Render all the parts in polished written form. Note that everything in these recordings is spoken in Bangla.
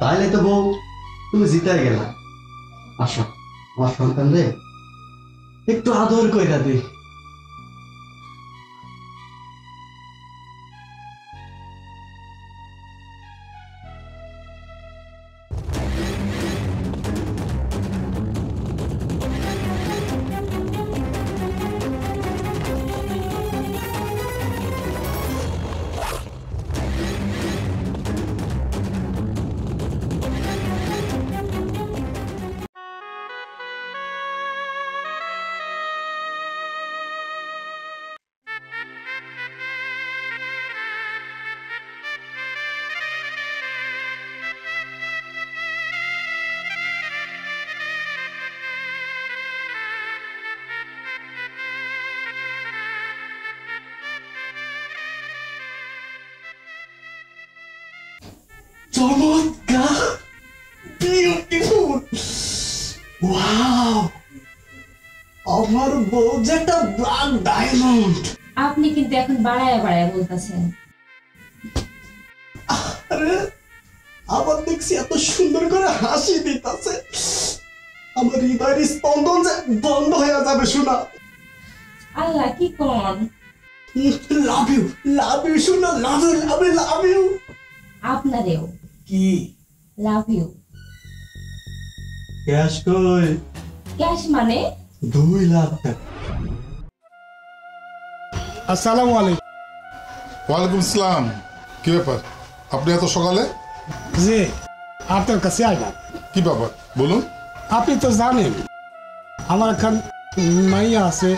তাইলে তো বউ তুমি জিতাই গেলা। আসো আমার সন্তান রে একটু আদর কইরা দি। চমৎকার, বিউটিফুল, ওয়াও, আমার বউ যে একটা ব্ল্যাক ডায়মন্ড। আপনি কিন্তু এখন বাড়ায়া বাড়ায়া বলতেছেন। আরে আবার দেখছি এত সুন্দর করে হাসি দিতেছে, আমার হৃদয়ের স্পন্দন যে বন্ধ হয়ে যাবে শোনা। আল্লাহ কি কোন, লাভ ইউ, লাভ ইউ শোনা, love you, love you, love you. আপনারেও কি লাভ ইউ। ক্যাশ কই? ক্যাশ মানে 2 লাখ টাকা। আসসালামু আলাইকুম। ওয়ালাইকুম আসসালাম। কি ব্যাপার আপনি এত সকালে? জি আপনার কাছে আইলাম। কি ব্যাপার বলুন। আপনি তো জানেন আমার এখন মাইয়া আছে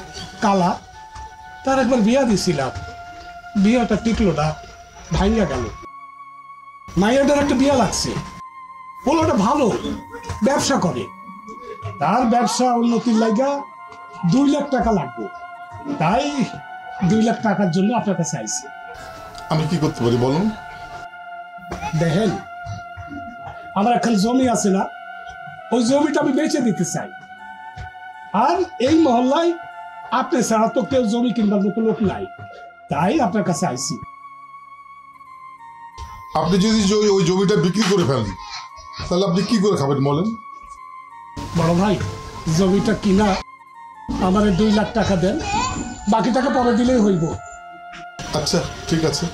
কালা, তার একবার বিয়া দিছিলাম, বিয়াটা টিকলো না, ভাঙ্গা গেল। মাইয়াটার একটা বিয়া লাগছে, পোলাটা ভালো ব্যবসা করে, তার ব্যবসা উন্নতির লাগা 2 লাখ টাকা লাগবে, তাই 2 লাখ টাকার জন্য আপনার কাছে আইছি। আমি কি করতে পারি বলুন। দেখেন আমার এখন জমি আছে না, ওই জমিটা আমি বেচে দিতে চাই, আর এই মহল্লায় আপনি ছাড়া তো কেউ জমি কিনবার মতো লোক নাই, তাই আপনার কাছে আইছি। আপনি যদি ওই জমিটা বিক্রি করে ফেলেন তাহলে আপনি কি করে খাবেন বলেন। বড় ভাই জমিটা কিনা আমার 2 লাখ টাকা দেন, বাকি টাকা পরে দিলেই হইব। আচ্ছা ঠিক আছে।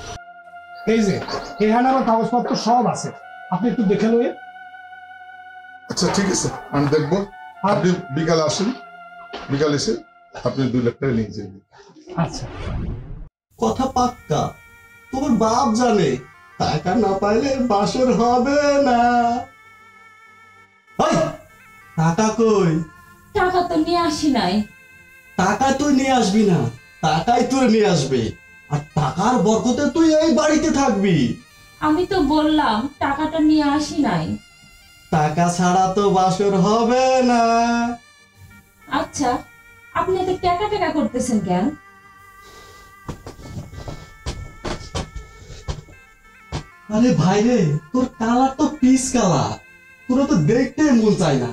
এই যে এখানে আমার কাগজপত্র সব আছে, আপনি একটু দেখে লয়ে। আচ্ছা ঠিক আছে আমি দেখবো। আপনি বিকালে আসেন, বিকালে এসে আপনি 2 লাখ টাকা নিয়ে যাবেন। আচ্ছা কথা পাক্কা, তোমার বাপ জানে টাকা না পাইলে বাসর হবে না। ওই টাকা কই? টাকা তো নিয়ে আসি নাই। টাকা তুই নিয়ে আসবি না, টাকাই তুই নিয়ে আসবে, আর টাকার বরকতে তুই এই বাড়িতে থাকবি। আমি তো বললাম টাকাটা নিয়ে আসি নাই। টাকা ছাড়া তো বাসর হবে না। আচ্ছা আপনি এত টাকা টাকা করতেছেন কেন? আরে ভাই রে, তোর কালার তো পিস কালার, তোর তো দেখতে মন চায় না।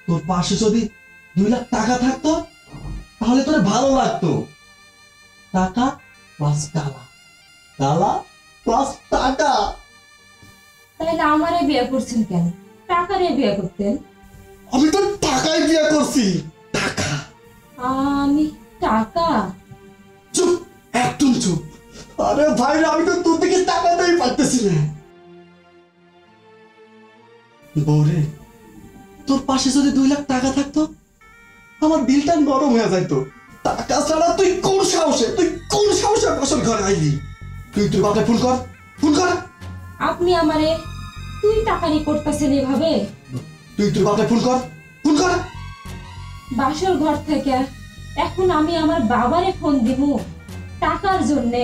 তোর পাশে যদি 2 লাখ টাকা থাকতো তাহলে তোর ভালো লাগতো। টাকা প্লাস কালা, কালা প্লাস টাকা। তাহলে আমারে বিয়ে করছেন কেন? টাকারে বিয়ে করতেন। আমি তো টাকাই বিয়ে করছি। টাকা। আমি টাকা? চুপ, একদম চুপ। আরে ভাই রে, আমি তো তোর দিকে তাকাতেই পারতেছি না। বৌরে, তোর পাশে যদি 2 লাখ টাকা থাকতো আমার দিলটা নরম হয়ে যাইতো। টাকা ছাড়া তুই কোন সাহসে বসর ঘরে আইলি? তুই তোর বাপে ফোন কর, ফোন কর। আপনি আমারে তুই টাকারি করতেছেন এভাবে? তুই তোর বাপে ফোন কর, ফোন কর। বাসর ঘর থেকে এখন আমি আমার বাবারে ফোন দিব টাকার জন্যে?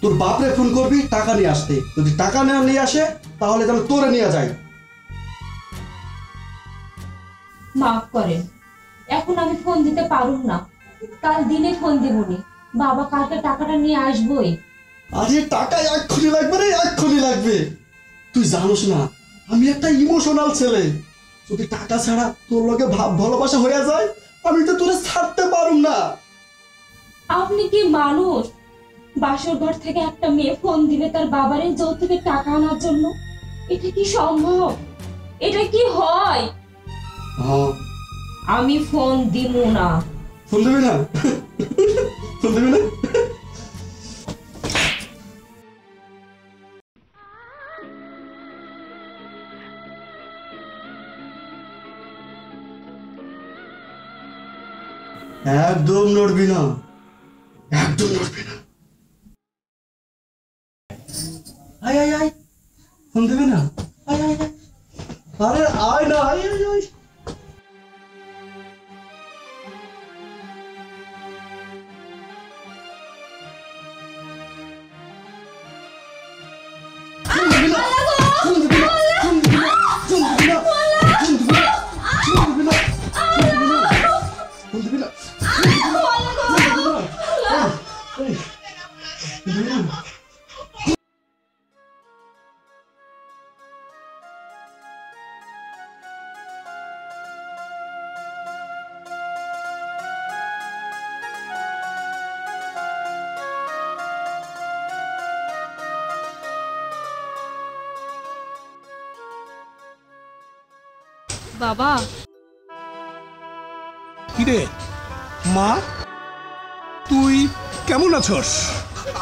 তোর বাপরে ফোন করবি টাকা নিয়ে আসতে, যদি টাকা না নিয়ে আসে তাহলে যেন তোরে নিয়ে যায়। মাফ করেন, এখন আমি ফোন দিতে পারুম না, কাল দিনে ফোন দিবনি। বাবা কালকে টাকাটা নিয়ে আসবই। আরে টাকা এক্ষুনি লাগবে রে, এক্ষুনি লাগবে। তুই জানোস না আমি একটা ইমোশনাল ছেলে, যদি টাকা ছাড়া তোর লগে ভাব ভালোবাসা হয়ে যায় আমি তো তোরে ছাড়তে পারুম না। আপনি কি মানুষ? বাসর ঘর থেকে একটা মেয়ে ফোন দিবে তার বাবারে যৌতুকে টাকা আনার জন্য? এটা কি সম্ভব? এটা কি হয়? হ্যাঁ, আমি ফোন দিব না। ফোন দিবি না? ফোন দিবি না? একদম নড়বি না, একদম নড়বি না। আয় আয় আয়, ফোন দিবি না? আয় আয় আয়, আরে আয় না, আয় আয় আয়। বাবা, কিরে মা, তুই কেমন আছস?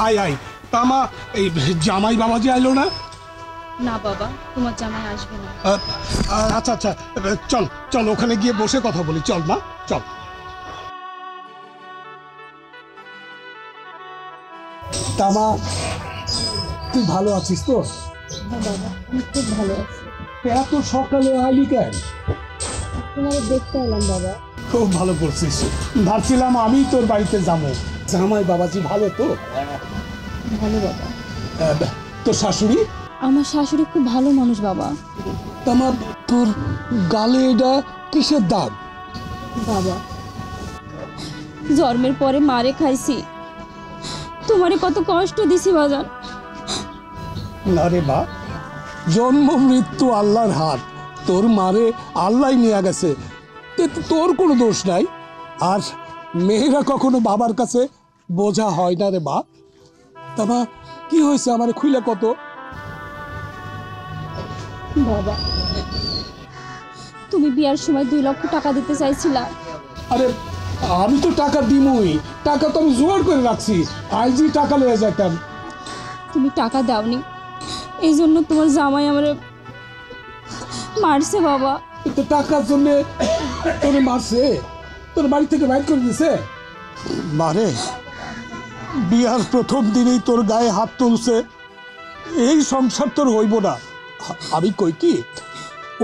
আয় আয়। তা মা, এই জামাই বাবাজি আইলো না? না বাবা, তোমার জামাই আসবে না। আচ্ছা আচ্ছা, চল চল ওখানে গিয়ে বসে কথা বলি। চল মা, চল। তা মা, তুই ভালো আছিস তো? বাবা, আমি খুব ভালো আছি। এত সকালে আইলি কেন? তোমাকে দেখতে এলাম বাবা। খুব ভালো করছিস। ভাবছিলাম আমি তোর বাড়িতে যাবো। জামাই বাবাজি ভালো তো? ভালো বাবা। তোর শাশুড়ি? আমার শাশুড়ি খুব ভালো মানুষ বাবা। তামা, তোর গালে এটা কিসের দাগ? বাবা, জন্মের পরে মারে খাইছি, তোমারে কত কষ্ট দিছি বাজান। না রে বা, জন্ম মৃত্যু আল্লাহর হাত। তোর মারে আল্লাহ নিয়ে গেছে, তোর কোনো দোষ নাই। আর মেয়েরা কখনো বাবার কাছে বোঝা হয় না রে বা। তামা, কি হয়েছে আমার খুইলা কত? বাবা, তুমি বিয়ার সময় 2 লক্ষ টাকা দিতে চাইছিলা। আরে আমি তো টাকা দিমই, টাকা তো আমি জোগাড় করে রাখছি, আইজি টাকা লয়ে যেতাম। তুমি টাকা দাওনি, এই জন্য তোমার জামাই আমারে মারছে বাবা। তো টাকার জন্য তোরে মারছে? তোর বাড়ি থেকে বাইর করে দিছে? মারে, বিয়ার প্রথম দিনেই তোর গায়ে হাত তুলছে, এই সংসার তোর হইব না। আমি কই কি,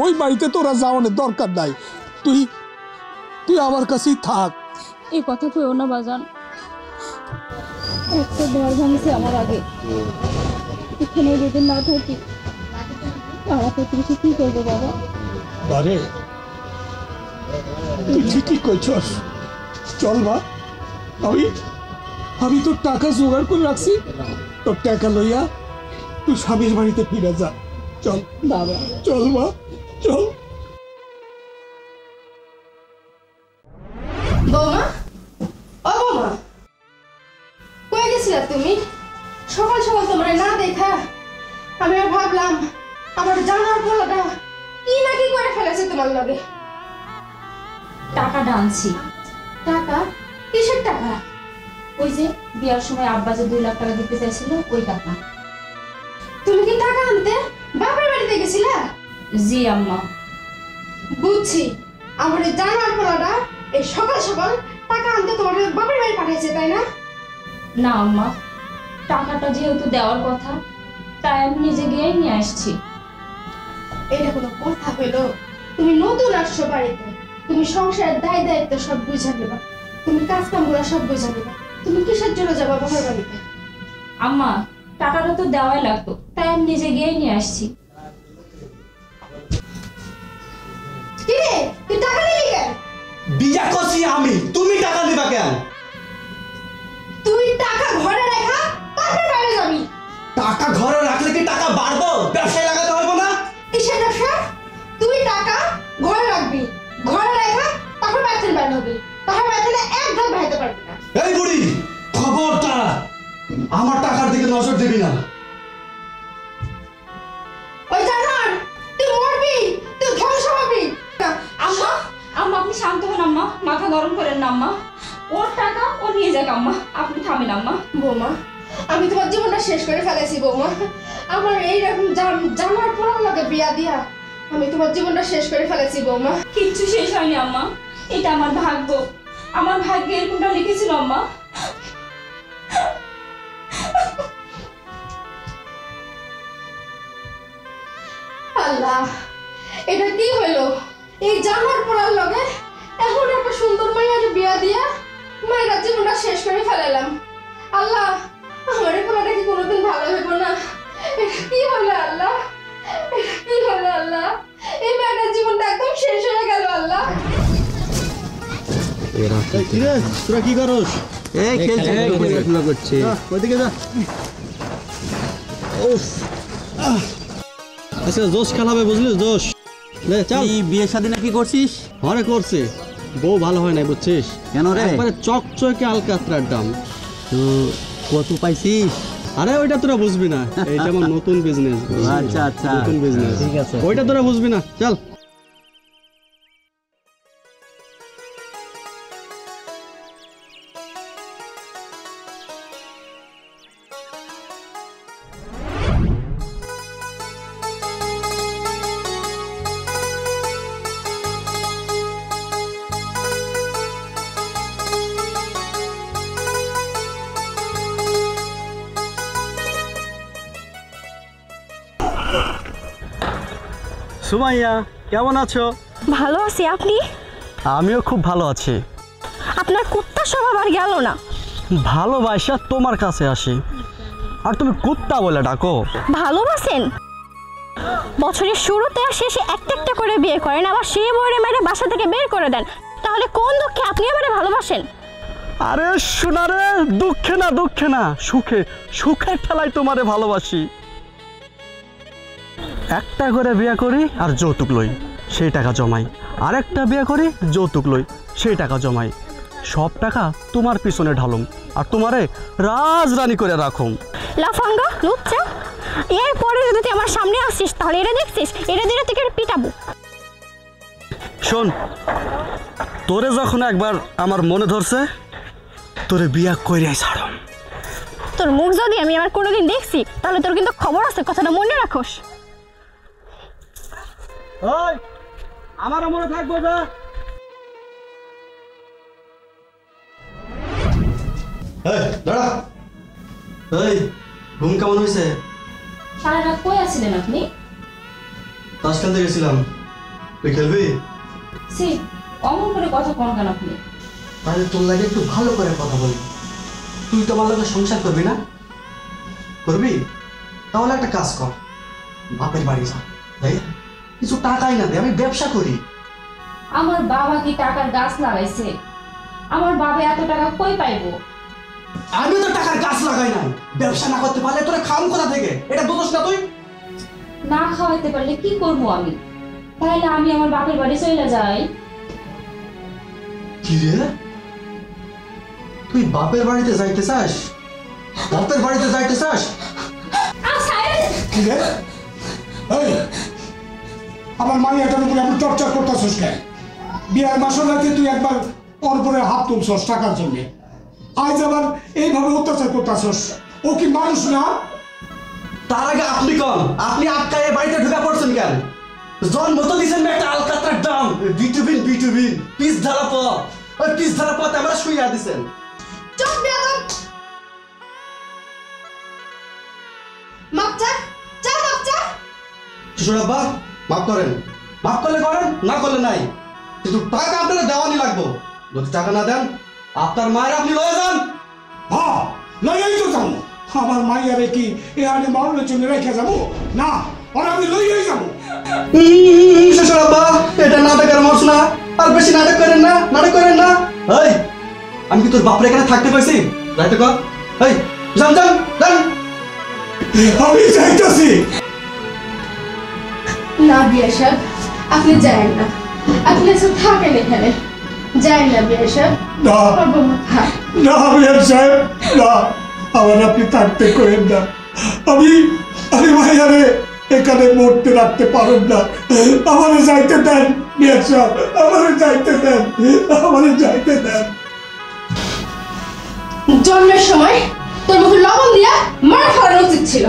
ওই বাড়িতে তোরা যাওয়ানোর দরকার নাই। তুই তুই আমার কাছেই থাক। এই কথা কইও না বাজান, একটা ঘর ভাঙছে আমার আগে। এখানে যদি না থাকি পাড়া প্রতিবেশী কি করবো বাবা? আরে তুই ঠিকই কইছস। চল মা, আমি তোর টাকা জোগাড় করে রাখছি। তোর টাকা লইয়া তুই স্বামীর বাড়িতে ফিরে যা। চল বাবা, চল মা, চল। বৌমা, ও বৌমা, কই গেছিলা তুমি? সকাল সকাল তোমরা না দেখা আমি আর ভাবলাম আমার জানার পোলাটা কি না কি করে ফেলেছে তোমার লগে। টাকা ডানছি। টাকা? কিসের টাকা? ওই যে বিয়ার সময় আব্বা যে 2 লাখ টাকা দিতে চাইছিল, ওই টাকা। তুমি কি টাকা আনতে বাপের বাড়িতে গেছিলা? জি আম্মা। বুঝছি, আমার এই জানার পোলাটা এই সকাল সকাল টাকা আনতে তোমার বাপের বাড়ি পাঠিয়েছে, তাই না? না আম্মা, টাকাটা যেহেতু দেওয়ার কথা, তাই আমি নিজে গিয়ে নিয়ে আসছি। এটা কোনো কথা হইলো? তুমি নতুন আসছো বাড়িতে, তুমি সংসারের দায় দায়িত্ব সব বুঝা নেবা, তুমি কাজ কামগুলো সব বুঝা নেবা, তুমি কিসের জন্য যাবা বাবার বাড়িতে? আম্মা, টাকাটা তো দেওয়াই লাগতো, তাই আমি নিজে গিয়ে নিয়ে আসছি। কি রে, তুই টাকা নিলি কেন? বিয়া করছি আমি, তুমি টাকা দিবা কেন? তুই টাকা ঘরে রাখা তারপর বাইরে যাবি। টাকা ঘরে রাখলে কি টাকা বাড়বো? ব্যবসায় লাগাতে হবে না? কিসের ব্যবসা? তুই টাকা ঘরে রাখবি, ঘরে রাখা তারপর বাইরে বাইরে হবি, তারপর বাইরে এক ধাপ বাইরে পারবি না। এই বুড়ি, খবরদার আমার টাকার দিকে নজর দিবি না। ওই জানা নরম করেন না আম্মা। ওর টাকা ও নিয়ে যাক আম্মা, আপনি থামেন আম্মা। বৌমা, আমি তোমার জীবনটা শেষ করে ফেলেছি বৌমা। আমার এইরকম জানার পর আমাকে বিয়া দিয়া আমি তোমার জীবনটা শেষ করে ফেলেছি বৌমা। কিচ্ছু শেষ হয়নি আম্মা, এটা আমার ভাগ্য। আমার ভাগ্যে এরকমটা লিখেছিল আম্মা। আল্লাহ, এটা কি হইলো? এই জানার পড়ার লগে এখন একটা সুন্দর মাইয়ার বিয়া দিয়া মায়ের জীবনটা শেষ করে ফেলালাম। আল্লাহ, আমার পোলাটা কি কোনোদিন ভালো হইব না? এটা কি হলো আল্লাহ? এটা কি হলো আল্লাহ? এই মায়ের জীবনটা একদম শেষ হয়ে গেল আল্লাহ। তোরা কি করস? এই খেলছে খেলাধুলা করছে। ওইদিকে যা। উফ, আচ্ছা জোশ খেলাবে, বুঝলিস? জোশ লে চল। এই বিয়ে শাদী নাকি করছিস? হরে করছে, বউ ভালো হয় নাই বুঝছিস? কেন রে? একবারে চকচকে আলকাতরার দাম। তো কত পাইছিস? আরে ওইটা তোরা বুঝবি না, এইটা আমার নতুন বিজনেস। আচ্ছা আচ্ছা, নতুন বিজনেস, ঠিক আছে। ওইটা তোরা বুঝবি না। চল। সুমাইয়া, কেমন আছো? ভালো আছি, আপনি? আমিও খুব ভালো আছি। আপনার কুত্তা স্বভাব আর গেল না। ভালোবাসা তোমার কাছে আসি, আর তুমি কুত্তা বলে ডাকো। ভালোবাসেন? বছরের শুরুতে আর শেষে একটা একটা করে বিয়ে করেন, আবার সেই বউরে মেরে বাসা থেকে বের করে দেন। তাহলে কোন দুঃখে আপনি এবারে ভালোবাসেন? আরে শোনা রে, দুঃখে না দুঃখে না, সুখে, সুখের ঠেলায় তোমারে ভালোবাসি। একটা করে বিয়ে করি আর যৌতুক লই, সেই টাকা জমাই। আরেকটা বিয়ে করি, যৌতুক লই, সেই টাকা জমাই। সব টাকা তোমার পিছনে ঢালুম, আর তোমারে রাজরানী করে রাখুম। লাফাঙ্গা, লুচ্চা, এরপরে যদি তুই আমার সামনে আসিস তাহলে এটা দেখছিস, এটা দিলে তোকে পিটাবো। শোন, তোরে যখন একবার আমার মনে ধরছে, তোরে বিয়া কইরাই ছাড়ম। তোর মুখ যদি আমি আমার কোনোদিন দেখছি তাহলে তোর কিন্তু খবর আছে, কথাটা মনে রাখোস। ওই আমারও মনে থাকবো যা। এই দাঁড়া। এই ঘুম কেমন হয়েছে? সারা রাত কই আছিলেন আপনি? তাস খেলতে গেছিলাম। তুই খেলবি? সি, অমন করে কথা কোন কেন আপনি? তাহলে তোর লাগে একটু ভালো করে কথা বলবি। তুই তো আমার লগে সংসার করবি না? করবি? তাহলে একটা কাজ কর, বাপের বাড়ি যা, তাই কিছু টাকাই না দে, আমি ব্যবসা করি। আমার বাবা কি টাকার গাছ লাগাইছে? আমার বাবা এত টাকা কই পাইবো? আমি তো টাকার গাছ লাগাই নাই। ব্যবসা না করতে পারলে তোরা খাম কোথা থেকে? এটা বুঝোস না তুই? না খাওয়াইতে পারলে কি করবো আমি? তাহলে আমি আমার বাপের বাড়ি চলে যাই। কি রে, তুই বাপের বাড়িতে যাইতে চাস? বাপের বাড়িতে যাইতে চাস? কি রে? এই, আমার মাইয়াটার উপরে আপনি টর্চার করতেছিস কেন? বিয়ার মাসের রাতে তুই একবার ওর উপরে হাত তুলছস টাকার জন্য, আজ আবার এইভাবে অত্যাচার করতেছস। ও কি মানুষ না? তার আগে আপনি কন, আপনি আটকায় বাড়িতে ঢুকে পড়ছেন কেন? জন্ম তো দিয়েছেন একটা আলকাতরার দাম। বিটুবিন বিটুবিন পিস ধারা পথ, ওই পিস ধারা পথ আমরা শুইয়া দিছেন। চুপ বেয়াদব! মাপ চা, চা মাপ চা। শ্বশুর আব্বা মাফ করেন, মাফ করলে করেন, না করলে নাই, কিন্তু টাকা আপনারা দেওয়ানি লাগবো। যদি টাকা না দেন আপনার মায়ের আপনি লয়ে যান। হ্যাঁ, লইয়াই তো যাবো। আমার মাইয়ারে কি এ আনে মরণের জন্য রেখে যাবো? না, ওরা আমি লইয়াই যাবো। শ্বশুর আব্বা, এটা নাটকের মরছ না, আর বেশি নাটক করেন না, নাটক করেন না। এই, আমি কি তোর বাপরে এখানে থাকতে পাইছি? যাইতে কর। এই যান যান যান। আমি যাইতাছি। না বিয়া সাহেব, আপনি যায়েন না, আপনি এসে থাকেন এখানে, যায়েন না বিয়া সাহেব। না আমার বৌমা থাক। না বিয়ার সাহেব, না, আমার আপনি থাকতে করেন না। আমি মাইয়ারে এখানে মরতে রাখতে পারুন না। আমারে যাইতে দেন মিয়া সাহেব, আমারে যাইতে দেন, আমারে যাইতে দেন। জন্মের সময় তোর মুখে লবণ দিয়া মারা ফেলানো উচিত ছিল।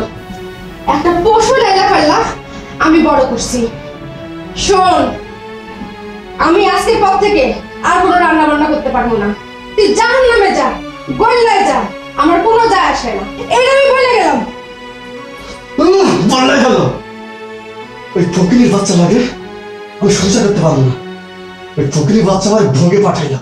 একটা পশু লাইলা ফেললা আমি বড় করছি। শোন, আমি আজকের পর থেকে আর কোনো রান্না বান্না করতে পারবো না। তুই জাহান্নামে যা, গল্লায় যা, আমার কোনো যায় আসে না। এটা আমি বলে গেলাম। বললে গেল ওই ফকিরের বাচ্চা লাগে আমি সহ্য করতে পারবো না। ওই ফকিরের বাচ্চা আমার ভোগে পাঠাইলা।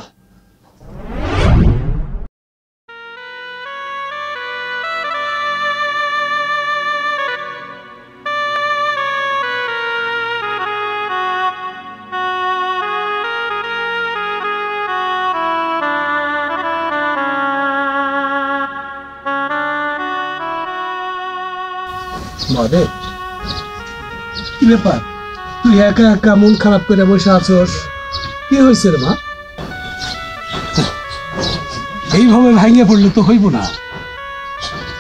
মানে কি ব্যাপার, তুই একা একা মন খারাপ করে বসে আছোস? কি হয়েছে রে মা? এইভাবে ভাঙিয়ে পড়লে তো হইব না,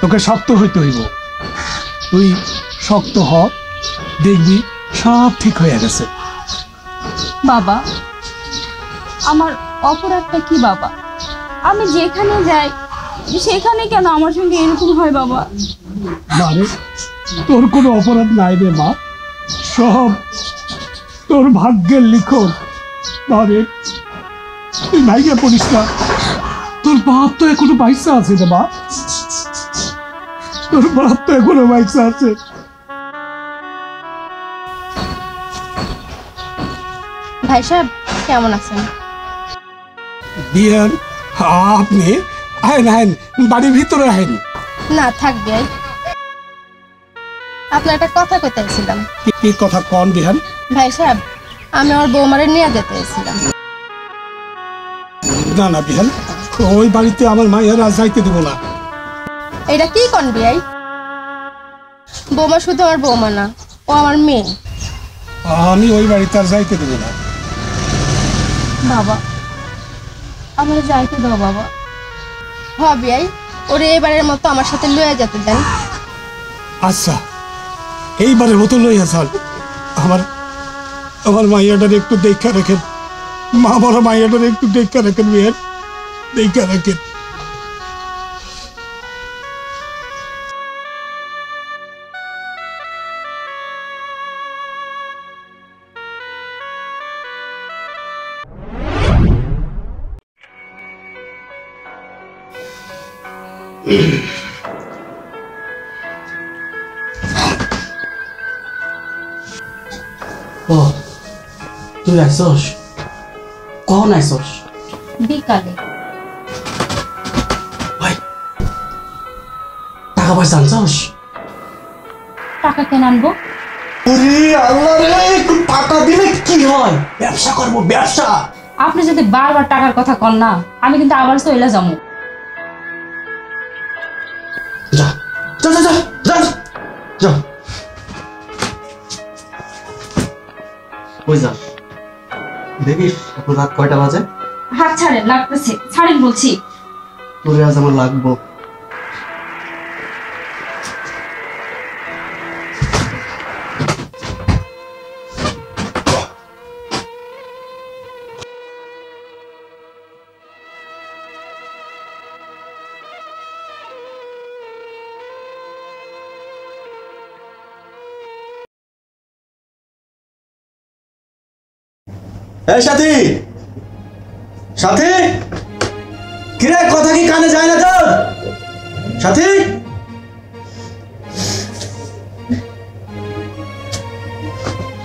তোকে শক্ত হইতে হইব। তুই শক্ত হ, দেখবি সব ঠিক হয়ে গেছে। বাবা, আমার অপরাধটা কি বাবা? আমি যেখানে যাই সেখানে কেন আমার সঙ্গে এরকম হয় বাবা? মানে তোর কোনো অপরাধ নাই রে মা, সব তোর ভাগ্যের লিখন। মানে তুই ভাইকে পড়িস না, তোর বাপ তো এখনো বাইসা আছে রে মা, তোর বাপ তো এখনো বাইসা আছে। ভাই সাহেব কেমন আছেন? বিয়ান, আপনি আহেন আহেন, বাড়ির ভিতরে আহেন। না থাকবে। আপনার একটা কথা কইতে চাইছিলাম। কি কথা কন বিহান? ভাই সাহেব, আমি আমার বৌমারে নিয়ে যেতে চাইছিলাম। না না বিহান, ওই বাড়িতে আমার মায়েরা যাইতে দেব না। এটা কি কোন বিয়াই? বৌমা শুধু আমার বৌমা না, ও আমার মেয়ে। আমি ওই বাড়িতে আর যাইতে দেব না। বাবা, আমার যাইতে দাও বাবা। হ বিয়াই, ওরে এবারের মতো আমার সাথে লয়ে যেতে দেন। আচ্ছা, এইবারের মতো লইয়া চল। আমার আমার মাইয়াটার একটু দেখা রাখেন, মা বড় মাইয়াটার একটু দেখা রাখেন বিহান, দেখা রাখেন। ও তুই আইসস? কখন আইসস? বিকালে। ভাই টাকা পয়সা আনছস? টাকা কেন আনবো? ওরে আল্লাহ রে, একটু টাকা দিলে কি হয়? ব্যবসা করবো, ব্যবসা। আপনি যদি বারবার টাকার কথা কন না, আমি কিন্তু আবার চলে যাবো। যা যা যা যা যা যা। কই যা? দেখিস এখন রাত কয়টা বাজে? হাত ছাড়েন, লাগতেছে, ছাড়েন বলছি। তোরে আজ আমার লাগবো। এই সাথী, সাথী, কিরে কথা কি কানে যায় না তোর? সাথী,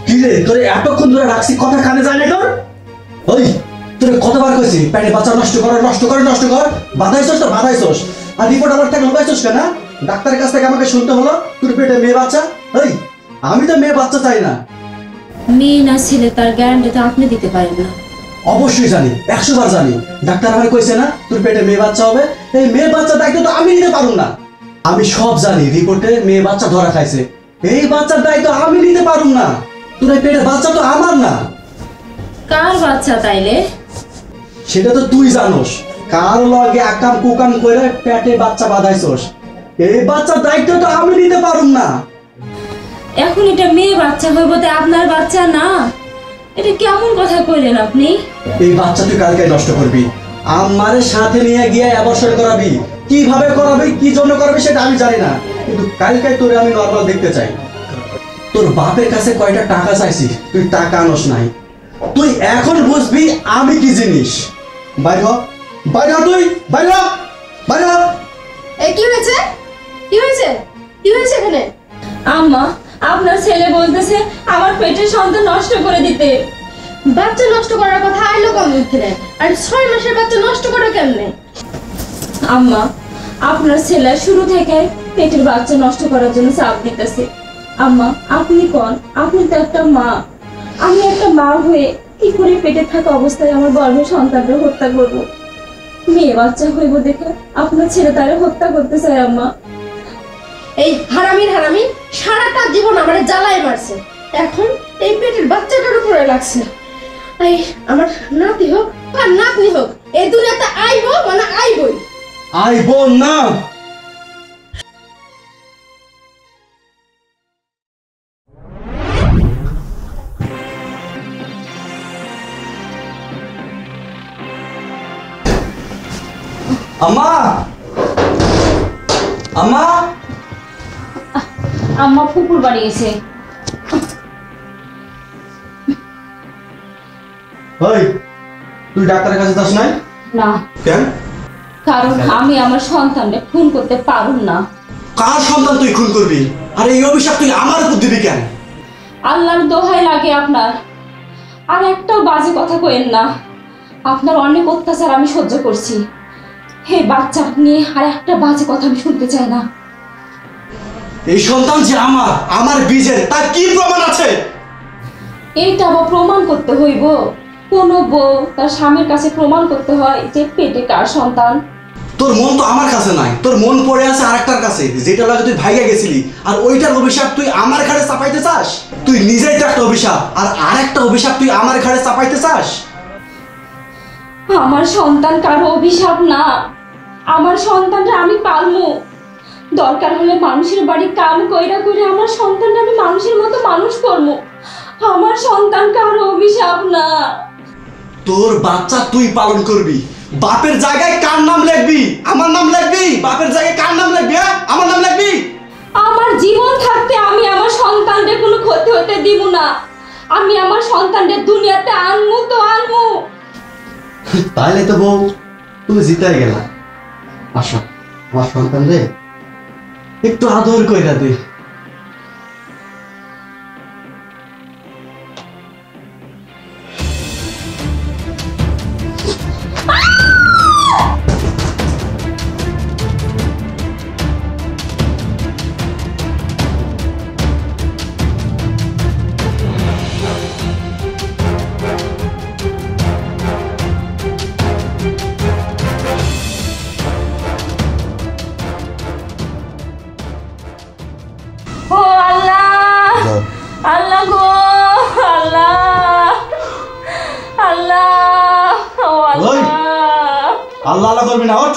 কিরে তোরে এতক্ষণ ধরে রাখছি, কথা কানে যায় না তোর? ওই তোরে কতবার কইছি পেটে বাচ্চা নষ্ট কর, নষ্ট কর, নষ্ট কর, বাধাইছস তো বাধাইছস। আর রিপোর্ট আমার টাকা লুকাইছস কেন? ডাক্তারের কাছ থেকে আমাকে শুনতে হলো তোর পেটে মেয়ে বাচ্চা। ওই আমি তো মেয়ে বাচ্চা চাই না। মেয়ে না ছেলে তার গ্যারান্টি তো আপনি দিতে পারেন না। অবশ্যই জানি, 100 বার জানি। ডাক্তার আমার কইছে না তোর পেটে মেয়ে বাচ্চা হবে। এই মেয়ে বাচ্চার দায়িত্ব তো আমি নিতে পারুম না। আমি সব জানি, রিপোর্টে মেয়ে বাচ্চা ধরা খাইছে। এই বাচ্চার দায়িত্ব আমি নিতে পারুম না। তোর এই পেটের বাচ্চা তো আমার না। কার বাচ্চা তাইলে? সেটা তো তুই জানোস। কার লগে আকাম কুকাম করে পেটে বাচ্চা বাঁধাইছস। এই বাচ্চার দায়িত্ব তো আমি নিতে পারুম না। এখন এটা মেয়ে বাচ্চা হইব, তো আপনার বাচ্চা না। এটা কেমন কথা কইলেন আপনি? এই বাচ্চা তুই কালকে নষ্ট করবি, আমারে সাথে নিয়ে গিয়ে অ্যাবর্শন করাবি। কিভাবে করাবি, কি জন্য করাবি সেটা আমি জানি না, কিন্তু কালকে তোরে আমি নর্মাল দেখতে চাই। তোর বাপের কাছে কয়টা টাকা চাইছি, তুই টাকা আনস নাই। তুই এখন বুঝবি আমি কি জিনিস। বাইর হ, বাইর হ, তুই বাইর হ, বাইর হ। এই কি হয়েছে? কি হয়েছে? কি হয়েছে এখানে? আম্মা, আপনার ছেলে বলতেছে আমার পেটের সন্তান নষ্ট করে দিতে। বাচ্চা নষ্ট করার কথা আইলো কোন মুখ থেকে? আর 6 মাসের বাচ্চা নষ্ট করে কেমনে? আম্মা, আপনার ছেলে শুরু থেকে পেটের বাচ্চা নষ্ট করার জন্য চাপ দিতেছে। আম্মা, আপনি কোন? আপনি তো একটা মা। আমি একটা মা হয়ে কি করে পেটে থাকা অবস্থায় আমার গর্ভের সন্তানকে হত্যা করব? মেয়ে বাচ্চা হইব দেখে আপনার ছেলে তারে হত্যা করতে চায়। আম্মা, এই হারামি সারাটা জীবন আমারে জ্বালায় মারছে, এখন এই পেটের বাচ্চাটার উপরে লাগছে। এই আমার নাতি হোক আর নাতনি হোক, এই দুনিয়াতে আইবো মানে আইবই। আইব না। আম্মা, আম্মা, আম্মা পুকুর বাড়ি গেছে। ওই তুই ডাক্তারের কাছে যাস নাই না, কেন? কারণ আমি আমার সন্তানকে খুন করতে পারুম না। কার সন্তান তুই খুন করবি? আর এই অভিশাপ তুই আমার উপর দিবি কেন? আল্লাহর দোহাই লাগে আপনার, আর একটাও বাজে কথা কইেন না। আপনার অনেক অত্যাচার আমি সহ্য করছি, হে বাচ্চা নিয়ে আর একটা বাজে কথা আমি শুনতে চাই না। এই সন্তান যে আমার বীজের, তার কি প্রমাণ আছে? এইটা আবার প্রমাণ করতে হইব? কোন বউ তার স্বামীর কাছে প্রমাণ করতে হয় যে পেটে কার সন্তান? তোর মন তো আমার কাছে নাই, তোর মন পড়ে আছে আরেকটার কাছে, যেটা লাগে তুই ভাইগা গেছিলি। আর ওইটার অভিশাপ তুই আমার ঘাড়ে চাপাইতে চাস? তুই নিজেই তো একটা অভিশাপ, আর আরেকটা অভিশাপ তুই আমার ঘাড়ে চাপাইতে চাস? আমার সন্তান কারো অভিশাপ না, আমার সন্তানটা আমি পালমু। দরকার হলে মানুষের বাড়ি কাম কইরা করে আমার সন্তানটা আমি মানুষের মতো মানুষ করবো। আমার সন্তান কারো অভিশাপ না। তোর বাচ্চা তুই পালন করবি, বাপের জায়গায় কার নাম লিখবি? আমার নাম লিখবি? বাপের জায়গায় কার নাম লিখবি? হ্যাঁ, আমার নাম লিখবি। আমার জীবন থাকতে আমি আমার সন্তানদের কোনো ক্ষতি হতে দিব না। আমি আমার সন্তানদের দুনিয়াতে আনমু তো আনমু। তাইলে তো বউ তুমি জিতাই গেলা। আসো, আমার সন্তান রে একটু আদর কইরা দে। ও আল্লাহ, আল্লাহ গো, আল্লাহ, আল্লাহ, ও ওই, আল্লাহ, আল্লাহ আল্লাহ করবি না, ওঠ।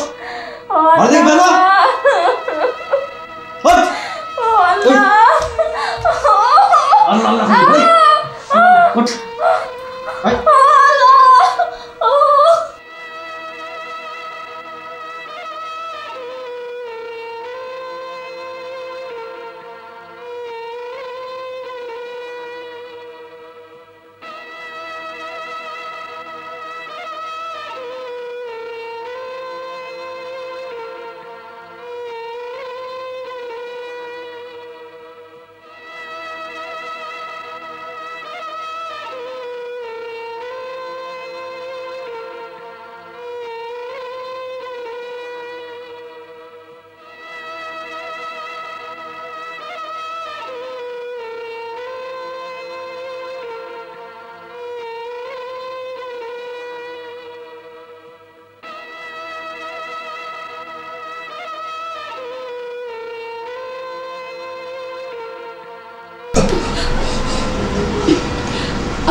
ও আর দেখবে না? ওঠ। ও আল্লাহ, আল্লাহ আল্লাহ করবি, ওঠ। আয়।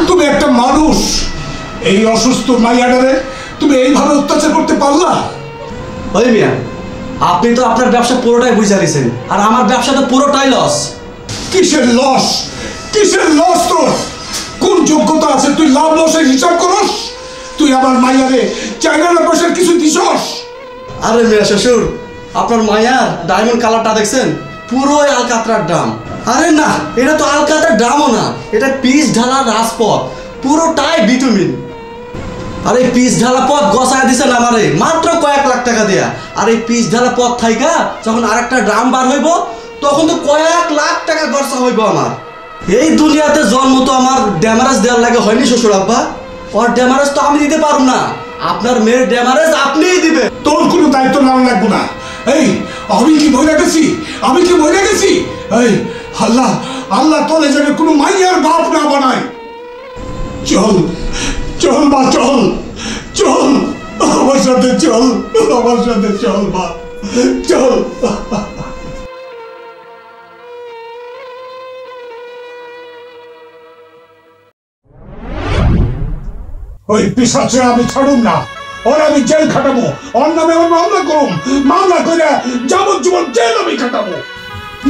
তুমি একটা মানুষ, এই অসুস্থ মাইয়াডারে তুমি এইভাবে অত্যাচার করতে পারলা? ওই মিয়া, আপনি তো আপনার ব্যবসা পুরোটাই বুঝা দিয়েছেন, আর আমার ব্যবসা তো পুরোটাই লস। কিসের লস? কিসের লস তোর? কোন যোগ্যতা আছে তুই লাভ লসের হিসাব করস? তুই আমার মাইয়ারে চাইনার পয়সার কিছু দিছস? আরে মিয়া শ্বশুর, আপনার মায়ার ডায়মন্ড কালারটা দেখছেন? পুরোই আলকাতরার ড্রাম। আরে না, এটা তো আলকাতরার ড্রামও না, এটা পিস ঢালা রাজপথ, পুরোটাই ভিটামিন। আর এই পিস ঢালা পথ গসায় দিছেন আমারে মাত্র কয়েক লাখ টাকা দেয়া। আর এই পিস ঢালা পথ থাইকা যখন আরেকটা ড্রাম বার হইব তখন তো কয়েক লাখ টাকা খরচা হইব আমার। এই দুনিয়াতে জন্ম তো আমার ড্যামারেজ দেওয়ার লাগে হয়নি শ্বশুর আব্বা। ওর ড্যামারেজ তো আমি দিতে পারব না, আপনার মেয়ের ড্যামারেজ আপনিই দিবে। তোর কোনো দায়িত্ব নেওয়া লাগবে না। এই আমি কি মরে গেছি? আমি কি মরে গেছি? এই আল্লাহ, আল্লাহ তোর যেন কোনো মাইয়ার বাপ না বানায়। চল চল মা, চল চল আমার সাথে, চল আমার সাথে, চল মা, চল। ওই পিশাচে আমি ছাড়ুম না, ওর আমি জেল খাটাবো, ওর নামে ওর মামলা করুম, মামলা করে যাবজ্জীবন জেল আমি খাটাবো।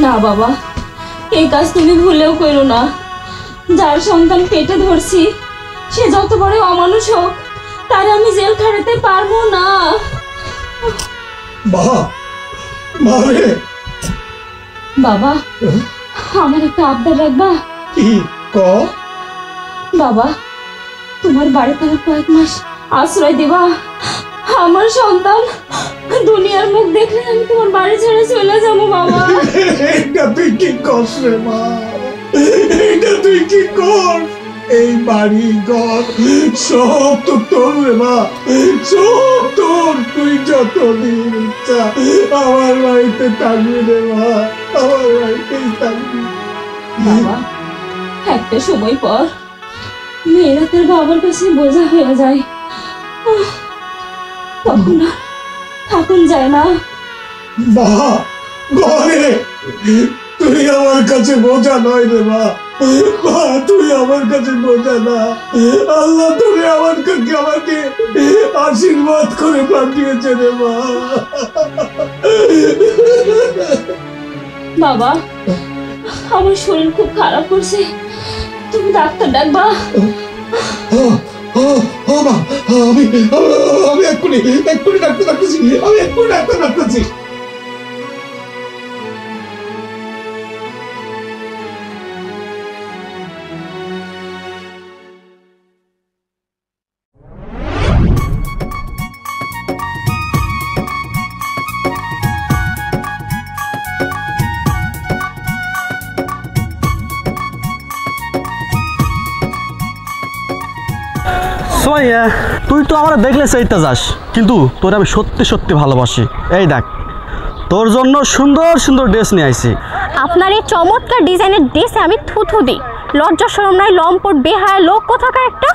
না বাবা, এই কাজ তুমি ভুলেও করো না। যার সন্তান পেটে ধরছি সে যত বড় অমানুষ হোক, তার আমি জেল খাটাতে পারবো না। মারে বাবা, আমার একটা আবদার রাখবা? কি ক? বাবা, তোমার বাড়িতে আমার কয়েক মাস আশ্রয় দেবা। আমার সন্তান দুনিয়ার মুখ দেখলে আমি তোমার বাড়ি ছেড়ে চলে যাবো বাবা। এটা তুই কি করছ রে মা? এটা তুই কি কর? এই বাড়ি ঘর সব তো তোর রে মা, সব তোর। তুই যতদিন ইচ্ছা আমার বাড়িতে থাকবি রে মা, আমার বাড়িতেই থাকবি। বাবা, একটা সময় পর মেয়েরা তার বাবার কাছে বোঝা হয়ে যায়, তখন আর থাকুন যায় না। মা ঘরে তুই আমার কাছে বোঝা নয় রে মা, মা তুই আমার কাছে বোঝা না। আল্লাহ তুমি আমাকে আশীর্বাদ করে পাঠিয়েছে রে মা। বাবা, আমার শরীর খুব খারাপ করছে, তুমি ডাক্তার ডাকবা? আমি এক্ষুনি ডাক্তার ডাকতেছি, আমি এক্ষুনি ডাক্তার ডাকতেছি। তুই তো আমার দেখলে চাইতে যাস, কিন্তু তোর আমি সত্যি সত্যি ভালোবাসি। এই দেখ, তোর জন্য সুন্দর সুন্দর ড্রেস নিয়ে আইছি। আপনার এই চমৎকার ডিজাইনের ড্রেসে আমি থুথু দিই। লজ্জা শরম নাই, লম্পট বেহায়া লোক কোথাকার একটা।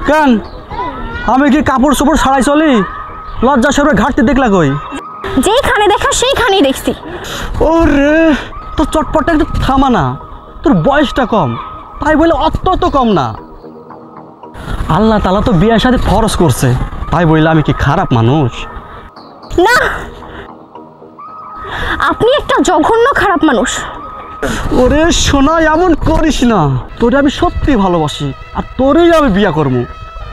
কেন, আমি কি কাপড় চোপড় ছাড়াই চলি? লজ্জা শরমের ঘাটতি দেখলা কই? যেইখানে দেখা সেইখানেই দেখছি। ওরে, তোর চটপটটা একটু থামা না। তোর বয়সটা কম, তাই বলে অত কম না। আল্লাহ তাআলা তো বিয়ের সাথে ফরজ করছে, তাই বললে আমি কি খারাপ মানুষ? না, আপনি একটা জঘন্য খারাপ মানুষ। ওরে সোনা, এমন করিস না। তোরে আমি সত্যি ভালোবাসি, আর তোরেই আমি বিয়ে করবো।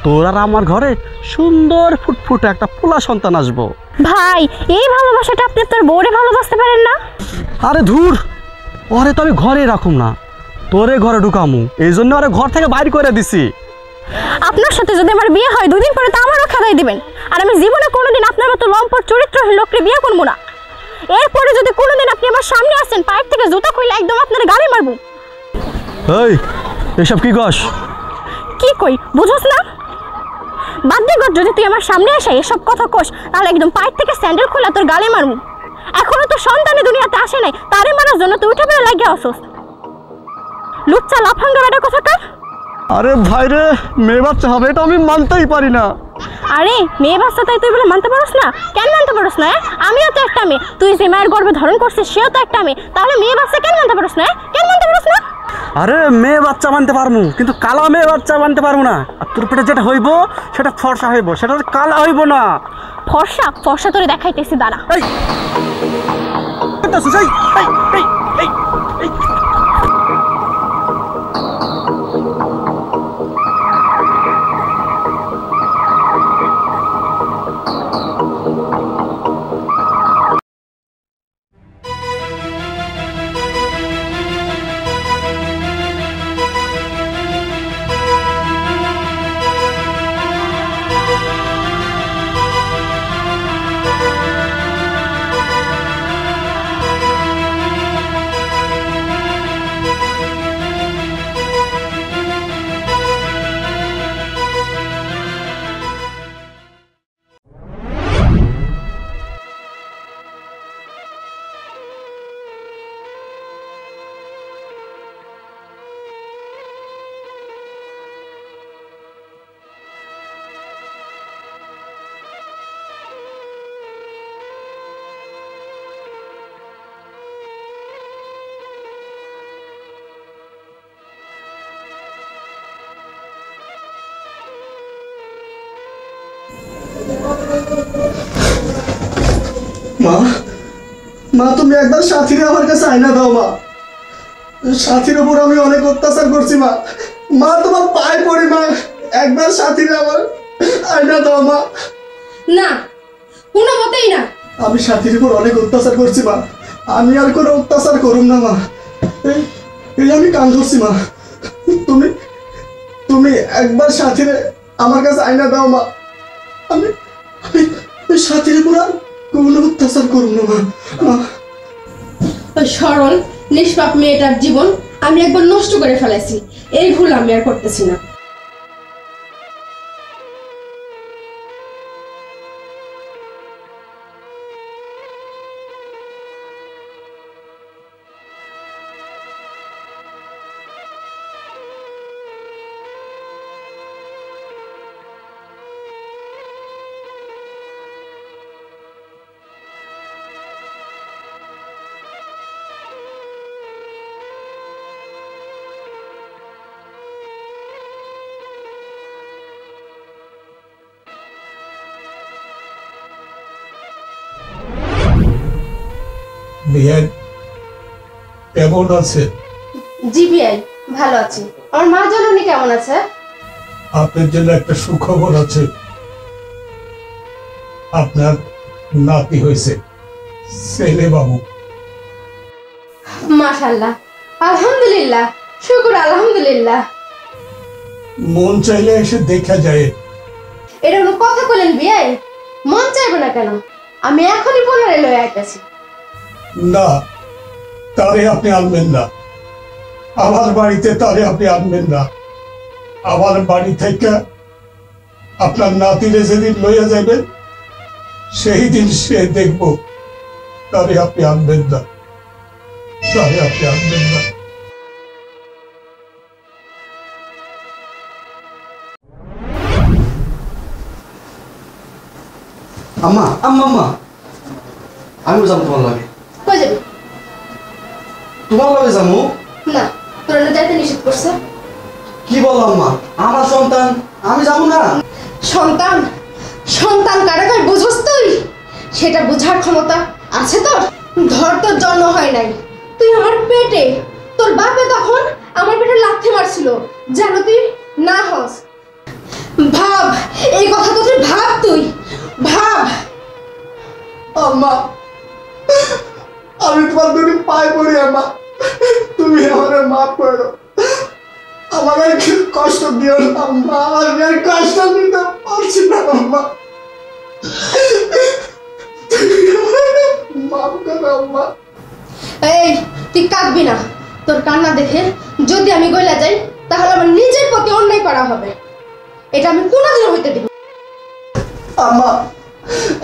তোর আর আমার ঘরে সুন্দর ফুটফুটে একটা পোলা সন্তান আসবো। ভাই, এই ভালোবাসাটা আপনি তোর বউরে ভালোবাসতে পারেন না? আরে ধুর, ওরে তো আমি ঘরে রাখুম না, তোরে ঘরে ঢুকামু। এই জন্য ওরে ঘর থেকে বাইর করে দিছি। আপনার সাথে যদি আমার বিয়ে হয় 2 দিন পরে তো আমারও খেদাই দিবেন। আর আমি জীবনে কোনোদিন আপনার মতো লম্পট চরিত্রহীন লোককে বিয়ে করবো না। এরপরে যদি কোনোদিন আপনি আমার সামনে আসেন, পায়ের থেকে জুতা খুলে একদম আপনার গাড়ি মারবো। এই, এসব কি কস? কি কই বুঝোস না? বাদ দে, যদি তুই আমার সামনে আসে এসব কথা কস, তাহলে একদম পায়ের থেকে স্যান্ডেল খুলে তোর গালে মারবো। এখনো তো সন্তানে দুনিয়াতে আসে নাই, তারে মারার জন্য তুই উঠে পড়ে লাগিয়ে আসোস। লুচ্চা লাফাঙ্গা বেটা কোথাকার। আরে ভাই রে, মেয়ে বাচ্চা হবে এটা আমি মানতেই পারি না। আরে মেয়ে বাচ্চা তাই তুই বলে মানতে পারোস না? কেন মানতে পারোস না? আমিও তো একটা মেয়ে, তুই যে মায়ের গর্ভে ধারণ করছিস সেও তো একটা মেয়ে, তাহলে মেয়ে বাচ্চা কেন মানতে পারোস না? কেন মানতে পারোস না? আরে মেয়ে বাচ্চা মানতে পারবো, কিন্তু কালা মেয়ে বাচ্চা মানতে পারবো না। আর তোর পেটে যেটা হইব সেটা ফর্সা হইব, সেটা কালা হইব না। ফর্সা ফর্সা তোরে দেখাইতেছি, দাঁড়া। এই মা তুমি একবার সাথীরে আমার কাছে আয়না দাও মা। সাথীর উপর আমি অনেক অত্যাচার করছি মা। মা তোমার পায়ে পড়ি মা, একবার সাথীরে আমার আয়না দাও মা। না, কোনো মতেই না। আমি সাথীর উপর অনেক অত্যাচার করছি মা, আমি আর কোনো অত্যাচার করুম না মা। এই আমি কান ধরছি মা, তুমি তুমি একবার সাথীরে আমার কাছে আয়না দাও মা। আমি আমি সাথীর উপর আর কোনো অত্যাচার করুম না মা। ওই সরল নিষ্পাপ মেয়েটার জীবন আমি একবার নষ্ট করে ফেলাইছি, এই ভুল আমি আর করতেছি না। বিয়ান কেমন আছে? জি বিআই, ভালো আছি। আমার মা জননী কেমন আছে? আপনার জন্য একটা সুখবর আছে, আপনার নাতি হয়েছে, ছেলে বাবু। মাশাআল্লাহ, আলহামদুলিল্লাহ, শুকর আলহামদুলিল্লাহ। মন চাইলে এসে দেখা যায়। এটা কোনো কথা বলেন বিআই? মন চাইবে না কেন, আমি এখনই পুনরায় লয়ে আইতেছি। না, তারে আপনি আনবেন না, আমার বাড়িতে তারে আপনি আনবেন না। আমার বাড়ি থেকে আপনার নাতিরে যেদিন লইয়া যাবেন সেই দিন সে দেখব, তারে আপনি আনবেন না, তারে আপনি আনবেন না। আম্মা আম্মা আম্মা, আমিও যাবো তোমার লাগে। কই যাবি? তোমার লাগে যাবো না, তোরা না যাইতে নিষেধ করছে। কি বলো আম্মা, আমার সন্তান, আমি যাবো না। সন্তান সন্তান কারে কয় বুঝছ তুই? সেটা বোঝার ক্ষমতা আছে তোর? ধর তোর জন্ম হয় নাই, তুই আমার পেটে, তোর বাপে তখন আমার পেটে লাথি মারছিল যেন তুই না হস। ভাব, এই কথা তো তুই ভাব, তুই ভাব। আম্মা, আমি তোমার দুটি পায়ে পড়ি আম্মা, তুমি আমার মাফ করো, আমার আর কষ্ট দিও না আম্মা, আমি আর কষ্ট দিতে পারছি না আম্মা, মাফ করো আম্মা। এই তুই কাঁদবি না, তোর কান্না দেখে যদি আমি গইলা যাই তাহলে আমার নিজের প্রতি অন্যায় করা হবে, এটা আমি কোনোদিনও হইতে দিব না। আম্মা,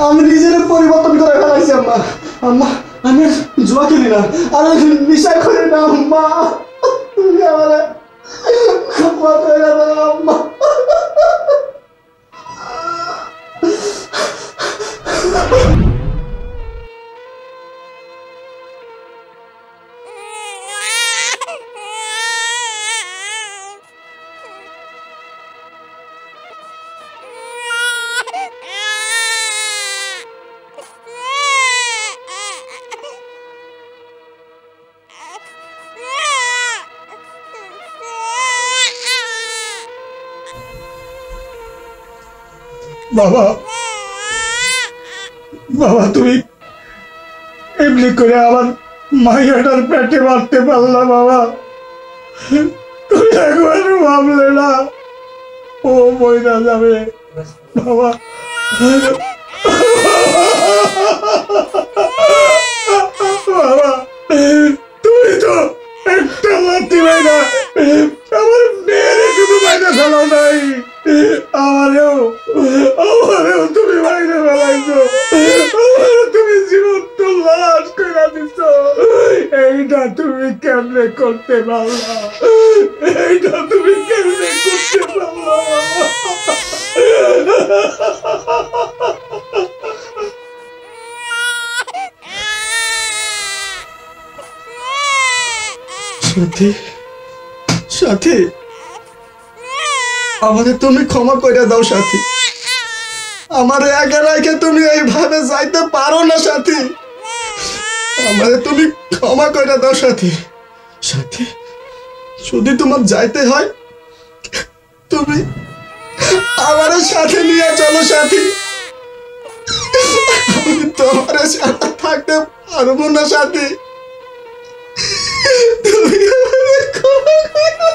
আমি নিজের পরিবর্তন করে ফেলাইছি আম্মা। আম্মা, আমি আর জুয়া খেলি না, আর নেশা করি না আম্মা, তুমি আমার ক্ষমা করে দাও আম্মা। বাবা, বাবা, তুমি এমনি করে আমার মাইয়াটার পেটে মারতে পারলা বাবা? তুমি একবার ভাবলে না ও মইরা যাবে বাবা? বাবা, তুমি তো একটা লাথি মাইরা আমার মেয়েরে শুধু মাইরা ফেলাও নাই, আমারেও তুমি মাইরে ফেলাইছো, আমারও তুমি জীবন তো লাশ করে দিছ। এইটা তুমি কেমনে করতে পারলা? এইটা তুমি কেমনে করতে পারলা? সাথী, সাথী, আমাদের তুমি ক্ষমা করে দাও সাথী, আমার একা রেখে তুমি এইভাবে যাইতে পারো না সাথী, আমারে তুমি ক্ষমা করে দাও সাথী। সাথী, যদি তোমার যাইতে হয় তুমি আমার সাথে নিয়ে চলো সাথী। আমি তোমার সাথে থাকতে পারবো না সাথী। তুমি আমারে ক্ষমা করে দাও।